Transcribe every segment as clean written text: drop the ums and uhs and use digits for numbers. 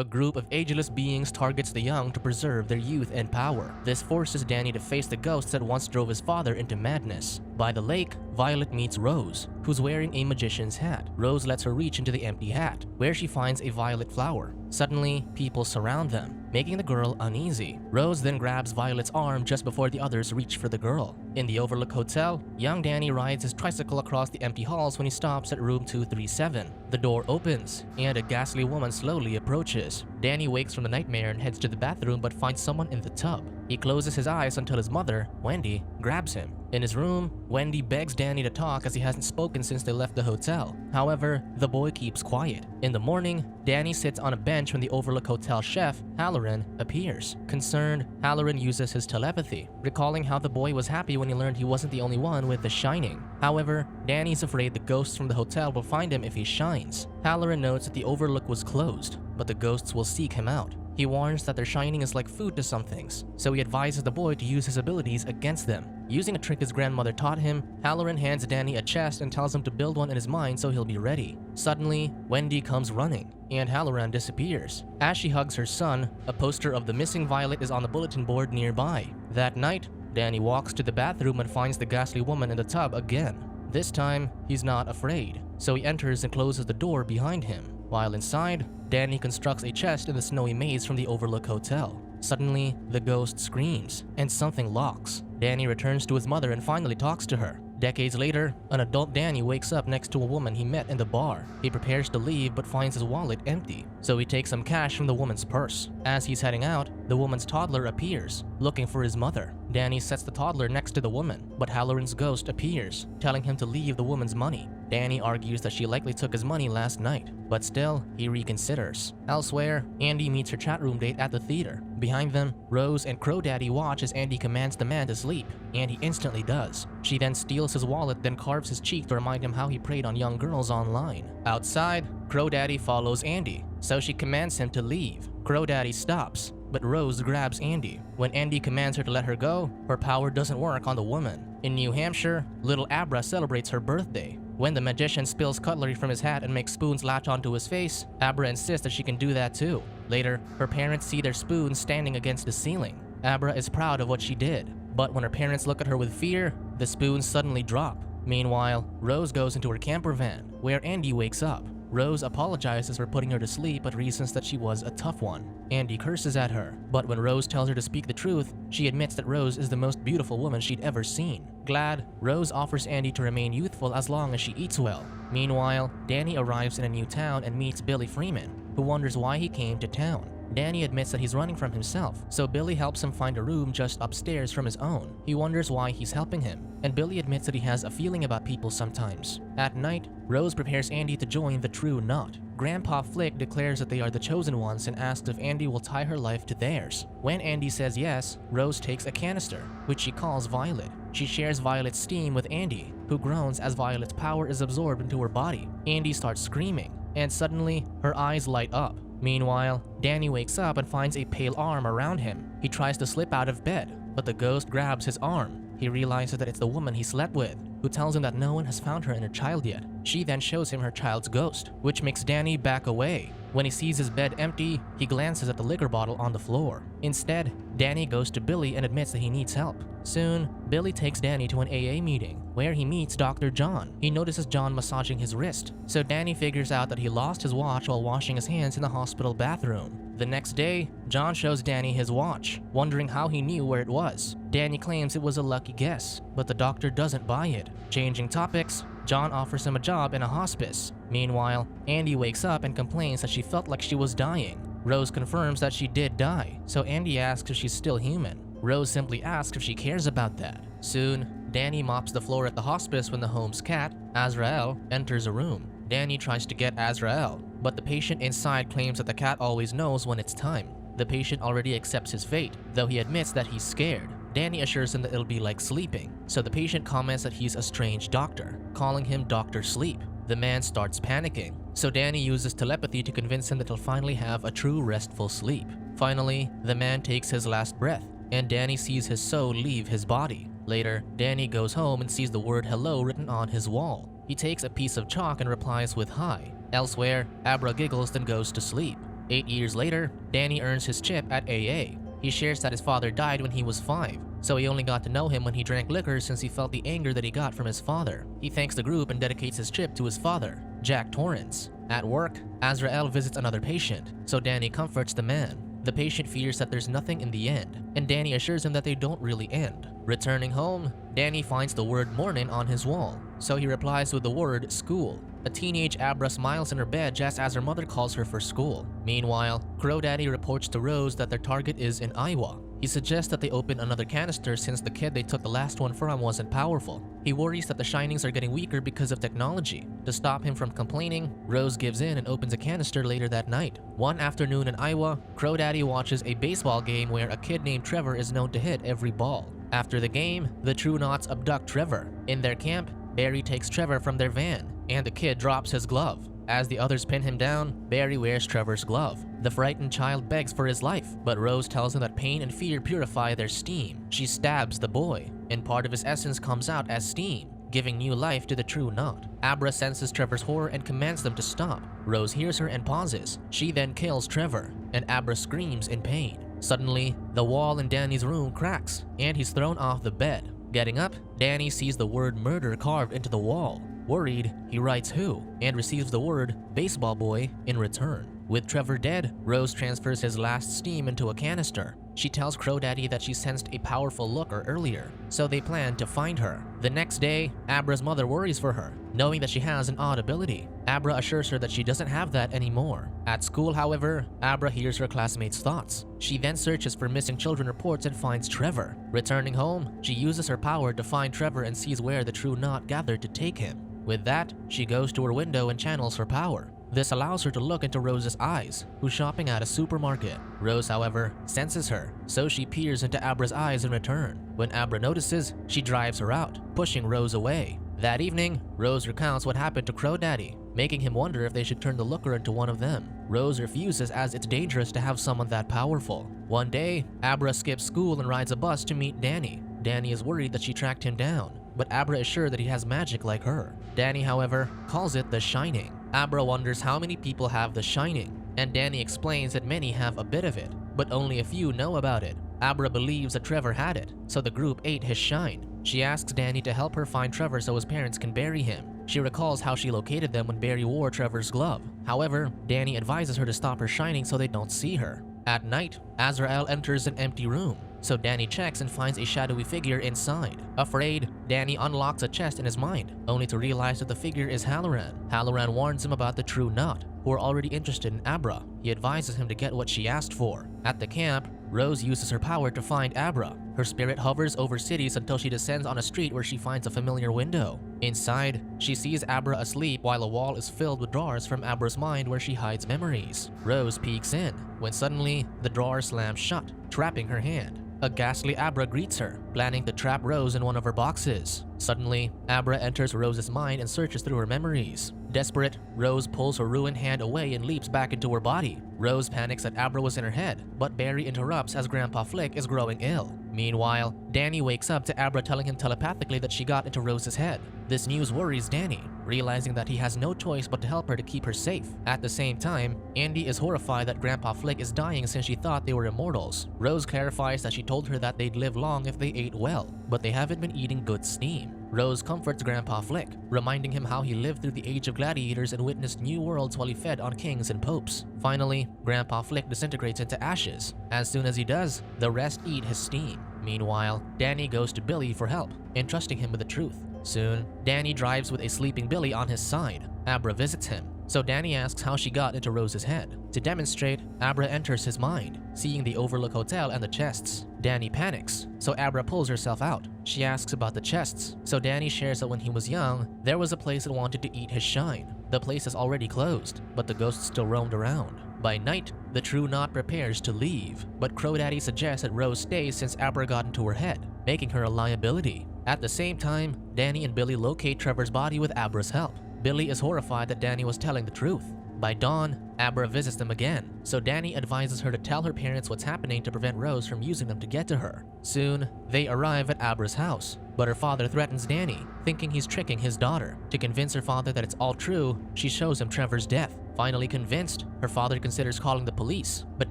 A group of ageless beings targets the young to preserve their youth and power. This forces Danny to face the ghosts that once drove his father into madness. By the lake, Violet meets Rose, who's wearing a magician's hat. Rose lets her reach into the empty hat, where she finds a violet flower. Suddenly, people surround them, making the girl uneasy. Rose then grabs Violet's arm just before the others reach for the girl. In the Overlook Hotel, young Danny rides his tricycle across the empty halls when he stops at room 237. The door opens, and a ghastly woman slowly approaches. Danny wakes from the nightmare and heads to the bathroom but finds someone in the tub. He closes his eyes until his mother, Wendy, grabs him. In his room, Wendy begs Danny to talk as he hasn't spoken since they left the hotel. However, the boy keeps quiet. In the morning, Danny sits on a bench when the Overlook Hotel chef, Halloran, appears. Concerned, Halloran uses his telepathy, recalling how the boy was happy when he learned he wasn't the only one with the shining. However, Danny's afraid the ghosts from the hotel will find him if he shines. Halloran notes that the Overlook was closed, but the ghosts will seek him out. He warns that their shining is like food to some things, so he advises the boy to use his abilities against them. Using a trick his grandmother taught him, Halloran hands Danny a chest and tells him to build one in his mind so he'll be ready. Suddenly, Wendy comes running, and Halloran disappears. As she hugs her son, a poster of the missing Violet is on the bulletin board nearby. That night, Danny walks to the bathroom and finds the ghastly woman in the tub again. This time, he's not afraid, so he enters and closes the door behind him. While inside, Danny constructs a chest in the snowy maze from the Overlook Hotel. Suddenly, the ghost screams, and something locks. Danny returns to his mother and finally talks to her. Decades later, an adult Danny wakes up next to a woman he met in the bar. He prepares to leave but finds his wallet empty, so he takes some cash from the woman's purse. As he's heading out, the woman's toddler appears, looking for his mother. Danny sets the toddler next to the woman, but Halloran's ghost appears, telling him to leave the woman's money. Danny argues that she likely took his money last night, but still, he reconsiders. Elsewhere, Andy meets her chat room date at the theater. Behind them, Rose and Crow Daddy watch as Andy commands the man to sleep, and he instantly does. She then steals his wallet, then carves his cheek to remind him how he preyed on young girls online. Outside, Crow Daddy follows Andy, so she commands him to leave. Crow Daddy stops, but Rose grabs Andy. When Andy commands her to let her go, her power doesn't work on the woman. In New Hampshire, little Abra celebrates her birthday. When the magician spills cutlery from his hat and makes spoons latch onto his face, Abra insists that she can do that too. Later, her parents see their spoons standing against the ceiling. Abra is proud of what she did, but when her parents look at her with fear, the spoons suddenly drop. Meanwhile, Rose goes into her camper van, where Andy wakes up. Rose apologizes for putting her to sleep but reasons that she was a tough one. Andy curses at her, but when Rose tells her to speak the truth, she admits that Rose is the most beautiful woman she'd ever seen. Glad, Rose offers Andy to remain youthful as long as she eats well. Meanwhile, Danny arrives in a new town and meets Billy Freeman, who wonders why he came to town. Danny admits that he's running from himself, so Billy helps him find a room just upstairs from his own. He wonders why he's helping him, and Billy admits that he has a feeling about people sometimes. At night, Rose prepares Andy to join the True Knot. Grandpa Flick declares that they are the chosen ones and asks if Andy will tie her life to theirs. When Andy says yes, Rose takes a canister, which she calls Violet. She shares Violet's steam with Andy, who groans as Violet's power is absorbed into her body. Andy starts screaming, and suddenly, her eyes light up. Meanwhile, Danny wakes up and finds a pale arm around him. He tries to slip out of bed, but the ghost grabs his arm. He realizes that it's the woman he slept with, who tells him that no one has found her inner child yet. She then shows him her child's ghost, which makes Danny back away. When he sees his bed empty, he glances at the liquor bottle on the floor. Instead, Danny goes to Billy and admits that he needs help. Soon, Billy takes Danny to an AA meeting, where he meets Dr. John. He notices John massaging his wrist, so Danny figures out that he lost his watch while washing his hands in the hospital bathroom. The next day, John shows Danny his watch, wondering how he knew where it was. Danny claims it was a lucky guess, but the doctor doesn't buy it. Changing topics, John offers him a job in a hospice. Meanwhile, Andy wakes up and complains that she felt like she was dying. Rose confirms that she did die, so Andy asks if she's still human. Rose simply asks if she cares about that. Soon, Danny mops the floor at the hospice when the home's cat, Azrael, enters a room. Danny tries to get Azrael, but the patient inside claims that the cat always knows when it's time. The patient already accepts his fate, though he admits that he's scared. Danny assures him that it'll be like sleeping, so the patient comments that he's a strange doctor, calling him DoctorSleep. The man starts panicking, so Danny uses telepathy to convince him that he'll finally have a true restful sleep. Finally, the man takes his last breath, and Danny sees his soul leave his body. Later, Danny goes home and sees the word hello written on his wall. He takes a piece of chalk and replies with hi. Elsewhere, Abra giggles then goes to sleep. 8 years later, Danny earns his chip at AA. He shares that his father died when he was 5, so he only got to know him when he drank liquor since he felt the anger that he got from his father. He thanks the group and dedicates his chip to his father, Jack Torrance. At work, Azrael visits another patient, so Danny comforts the man. The patient fears that there's nothing in the end, and Danny assures him that they don't really end. Returning home, Danny finds the word morning on his wall, so he replies with the word school. A teenage Abra smiles in her bed just as her mother calls her for school. Meanwhile, Crow Daddy reports to Rose that their target is in Iowa. He suggests that they open another canister since the kid they took the last one from wasn't powerful. He worries that the shinings are getting weaker because of technology. To stop him from complaining, Rose gives in and opens a canister later that night. One afternoon in Iowa, Crow Daddy watches a baseball game where a kid named Trevor is known to hit every ball. After the game, the True Knots abduct Trevor. In their camp, Barry takes Trevor from their van, and the kid drops his glove. As the others pin him down, Barry wears Trevor's glove. The frightened child begs for his life, but Rose tells him that pain and fear purify their steam. She stabs the boy, and part of his essence comes out as steam, giving new life to the True Knot. Abra senses Trevor's horror and commands them to stop. Rose hears her and pauses. She then kills Trevor, and Abra screams in pain. Suddenly, the wall in Danny's room cracks, and he's thrown off the bed. Getting up, Danny sees the word murder carved into the wall. Worried, he writes who, and receives the word baseball boy in return. With Trevor dead, Rose transfers his last steam into a canister. She tells Crow Daddy that she sensed a powerful looker earlier, so they plan to find her. The next day, Abra's mother worries for her, knowing that she has an odd ability. Abra assures her that she doesn't have that anymore. At school, however, Abra hears her classmates' thoughts. She then searches for missing children reports and finds Trevor. Returning home, she uses her power to find Trevor and sees where the True Knot gathered to take him. With that, she goes to her window and channels her power. This allows her to look into Rose's eyes, who's shopping at a supermarket. Rose, however, senses her, so she peers into Abra's eyes in return. When Abra notices, she drives her out, pushing Rose away. That evening, Rose recounts what happened to Crow Daddy, making him wonder if they should turn the looker into one of them. Rose refuses as it's dangerous to have someone that powerful. One day, Abra skips school and rides a bus to meet Danny. Danny is worried that she tracked him down, but Abra is sure that he has magic like her. Danny, however, calls it the Shining. Abra wonders how many people have the Shining, and Danny explains that many have a bit of it, but only a few know about it. Abra believes that Trevor had it, so the group ate his shine. She asks Danny to help her find Trevor so his parents can bury him. She recalls how she located them when Barry wore Trevor's glove. However, Danny advises her to stop her shining so they don't see her. At night, Azrael enters an empty room, so Danny checks and finds a shadowy figure inside. Afraid, Danny unlocks a chest in his mind, only to realize that the figure is Halloran. Halloran warns him about the True Knot, who are already interested in Abra. He advises him to get what she asked for. At the camp, Rose uses her power to find Abra. Her spirit hovers over cities until she descends on a street where she finds a familiar window. Inside, she sees Abra asleep while a wall is filled with drawers from Abra's mind where she hides memories. Rose peeks in, when suddenly, the drawer slams shut, trapping her hand. A ghastly Abra greets her, planning to trap Rose in one of her boxes. Suddenly, Abra enters Rose's mind and searches through her memories. Desperate, Rose pulls her ruined hand away and leaps back into her body. Rose panics that Abra was in her head, but Barry interrupts as Grandpa Flick is growing ill. Meanwhile, Danny wakes up to Abra telling him telepathically that she got into Rose's head. This news worries Danny, realizing that he has no choice but to help her to keep her safe. At the same time, Andy is horrified that Grandpa Flick is dying since she thought they were immortals. Rose clarifies that she told her that they'd live long if they ate well, but they haven't been eating good steam. Rose comforts Grandpa Flick, reminding him how he lived through the age of gladiators and witnessed new worlds while he fed on kings and popes. Finally, Grandpa Flick disintegrates into ashes. As soon as he does, the rest eat his steam. Meanwhile, Danny goes to Billy for help, entrusting him with the truth. Soon, Danny drives with a sleeping Billy on his side. Abra visits him, so Danny asks how she got into Rose's head. To demonstrate, Abra enters his mind, seeing the Overlook Hotel and the chests. Danny panics, so Abra pulls herself out. She asks about the chests, so Danny shares that when he was young, there was a place that wanted to eat his shine. The place is already closed, but the ghosts still roamed around. By night, the True Knot prepares to leave, but Crow Daddy suggests that Rose stays since Abra got into her head, making her a liability. At the same time, Danny and Billy locate Trevor's body with Abra's help. Billy is horrified that Danny was telling the truth. By dawn, Abra visits them again, so Danny advises her to tell her parents what's happening to prevent Rose from using them to get to her. Soon, they arrive at Abra's house, but her father threatens Danny, thinking he's tricking his daughter. To convince her father that it's all true, she shows him Trevor's death. Finally convinced, her father considers calling the police, but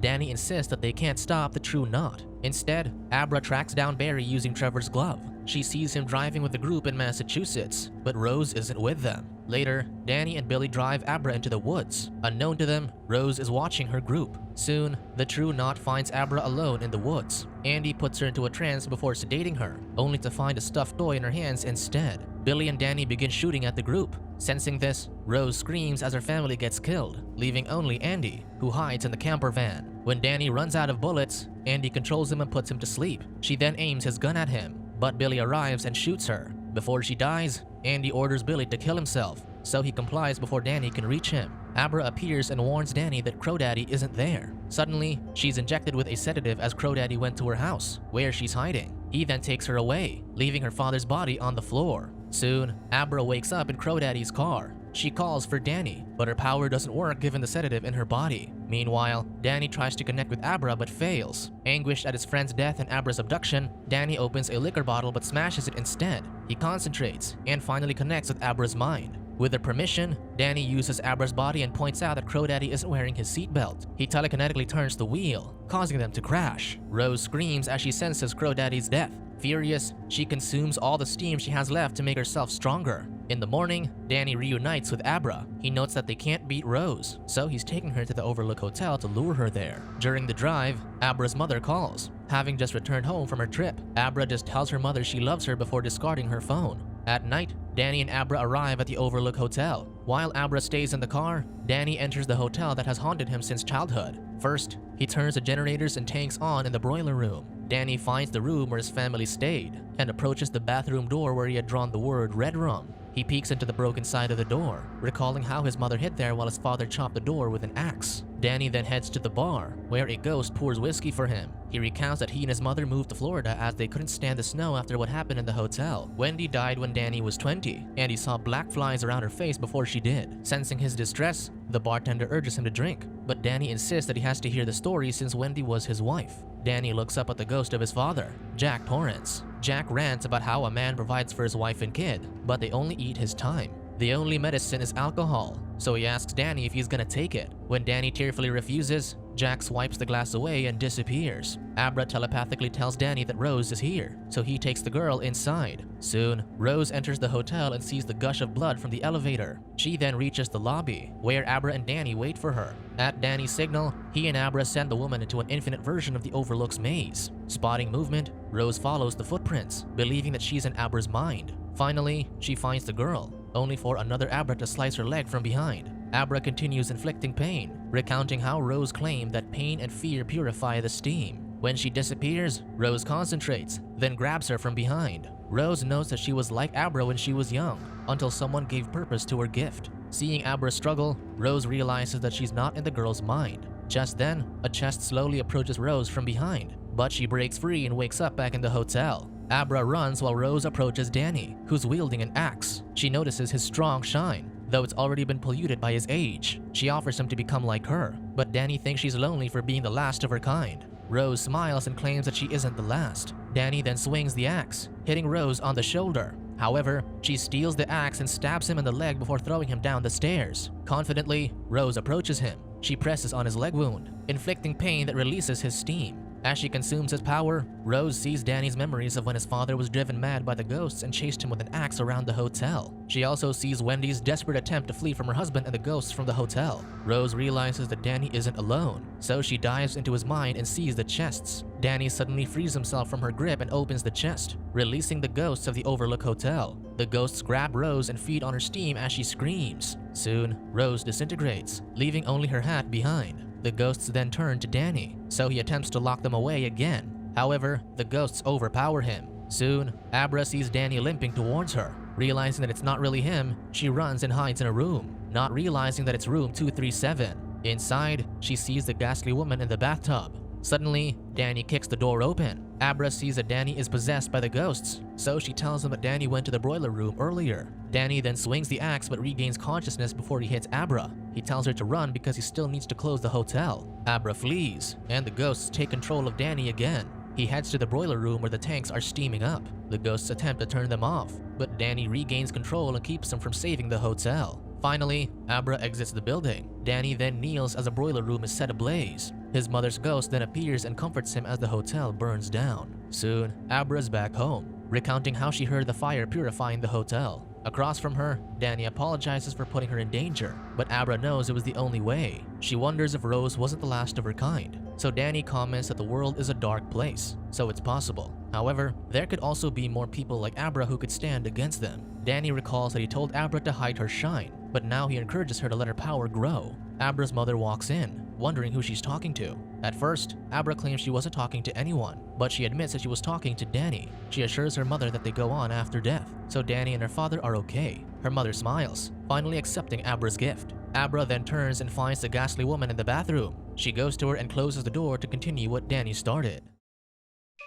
Danny insists that they can't stop the true knot. Instead, Abra tracks down Barry using Trevor's glove. She sees him driving with the group in Massachusetts, but Rose isn't with them. Later, Danny and Billy drive Abra into the woods. Unknown to them, Rose is watching her group. Soon, the true knot finds Abra alone in the woods. Andy puts her into a trance before sedating her, only to find a stuffed toy in her hands instead. Billy and Danny begin shooting at the group. Sensing this, Rose screams as her family gets killed, leaving only Andy, who hides in the camper van. When Danny runs out of bullets, Andy controls him and puts him to sleep. She then aims his gun at him, but Billy arrives and shoots her. Before she dies, Andy orders Billy to kill himself, so he complies before Danny can reach him. Abra appears and warns Danny that Crow Daddy isn't there. Suddenly, she's injected with a sedative as Crow Daddy went to her house, where she's hiding. He then takes her away, leaving her father's body on the floor. Soon, Abra wakes up in Crow Daddy's car. She calls for Danny, but her power doesn't work given the sedative in her body. Meanwhile, Danny tries to connect with Abra but fails. Anguished at his friend's death and Abra's abduction, Danny opens a liquor bottle but smashes it instead. He concentrates and finally connects with Abra's mind. With their permission, Danny uses Abra's body and points out that Crow Daddy isn't wearing his seatbelt. He telekinetically turns the wheel, causing them to crash. Rose screams as she senses Crow Daddy's death. Furious, she consumes all the steam she has left to make herself stronger. In the morning, Danny reunites with Abra. He notes that they can't beat Rose, so he's taking her to the Overlook Hotel to lure her there. During the drive, Abra's mother calls. Having just returned home from her trip, Abra just tells her mother she loves her before discarding her phone. At night, Danny and Abra arrive at the Overlook Hotel. While Abra stays in the car, Danny enters the hotel that has haunted him since childhood. First, he turns the generators and tanks on in the boiler room. Danny finds the room where his family stayed and approaches the bathroom door where he had drawn the word Red Room. He peeks into the broken side of the door, recalling how his mother hid there while his father chopped the door with an axe. Danny then heads to the bar, where a ghost pours whiskey for him. He recounts that he and his mother moved to Florida as they couldn't stand the snow after what happened in the hotel. Wendy died when Danny was 20, and he saw black flies around her face before she did. Sensing his distress, the bartender urges him to drink, but Danny insists that he has to hear the story since Wendy was his wife. Danny looks up at the ghost of his father, Jack Torrance. Jack rants about how a man provides for his wife and kid, but they only eat his time. The only medicine is alcohol, so he asks Danny if he's gonna take it. When Danny tearfully refuses, Jack swipes the glass away and disappears. Abra telepathically tells Danny that Rose is here, so he takes the girl inside. Soon, Rose enters the hotel and sees the gush of blood from the elevator. She then reaches the lobby, where Abra and Danny wait for her. At Danny's signal, he and Abra send the woman into an infinite version of the Overlook's maze. Spotting movement, Rose follows the footprints, believing that she's in Abra's mind. Finally, she finds the girl, only for another Abra to slice her leg from behind. Abra continues inflicting pain, recounting how Rose claimed that pain and fear purify the steam. When she disappears, Rose concentrates, then grabs her from behind. Rose knows that she was like Abra when she was young, until someone gave purpose to her gift. Seeing Abra struggle, Rose realizes that she's not in the girl's mind. Just then, a chest slowly approaches Rose from behind, but she breaks free and wakes up back in the hotel. Abra runs while Rose approaches Danny, who's wielding an axe. She notices his strong shine, though it's already been polluted by his age. She offers him to become like her, but Danny thinks she's lonely for being the last of her kind. Rose smiles and claims that she isn't the last. Danny then swings the axe, hitting Rose on the shoulder. However, she steals the axe and stabs him in the leg before throwing him down the stairs. Confidently, Rose approaches him. She presses on his leg wound, inflicting pain that releases his steam. As she consumes his power, Rose sees Danny's memories of when his father was driven mad by the ghosts and chased him with an axe around the hotel. She also sees Wendy's desperate attempt to flee from her husband and the ghosts from the hotel. Rose realizes that Danny isn't alone, so she dives into his mind and sees the chests. Danny suddenly frees himself from her grip and opens the chest, releasing the ghosts of the Overlook Hotel. The ghosts grab Rose and feed on her steam as she screams. Soon, Rose disintegrates, leaving only her hat behind. The ghosts then turn to Danny, so he attempts to lock them away again. However, the ghosts overpower him. Soon, Abra sees Danny limping towards her. Realizing that it's not really him, she runs and hides in a room, not realizing that it's room 237. Inside, she sees the ghastly woman in the bathtub. Suddenly, Danny kicks the door open. Abra sees that Danny is possessed by the ghosts, so she tells him that Danny went to the boiler room earlier. Danny then swings the axe but regains consciousness before he hits Abra. He tells her to run because he still needs to close the hotel. Abra flees, and the ghosts take control of Danny again. He heads to the boiler room where the tanks are steaming up. The ghosts attempt to turn them off, but Danny regains control and keeps them from saving the hotel. Finally, Abra exits the building. Danny then kneels as a boiler room is set ablaze. His mother's ghost then appears and comforts him as the hotel burns down. Soon, Abra is back home, recounting how she heard the fire purifying the hotel. Across from her, Danny apologizes for putting her in danger, but Abra knows it was the only way. She wonders if Rose wasn't the last of her kind. So Danny comments that the world is a dark place, so it's possible. However, there could also be more people like Abra who could stand against them. Danny recalls that he told Abra to hide her shine, but now he encourages her to let her power grow. Abra's mother walks in, wondering who she's talking to. At first, Abra claims she wasn't talking to anyone, but she admits that she was talking to Danny. She assures her mother that they go on after death, so Danny and her father are okay. Her mother smiles, finally accepting Abra's gift. Abra then turns and finds the ghastly woman in the bathroom. She goes to her and closes the door to continue what Danny started.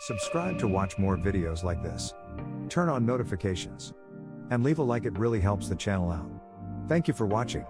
Subscribe to watch more videos like this. Turn on notifications. And leave a like, it really helps the channel out. Thank you for watching.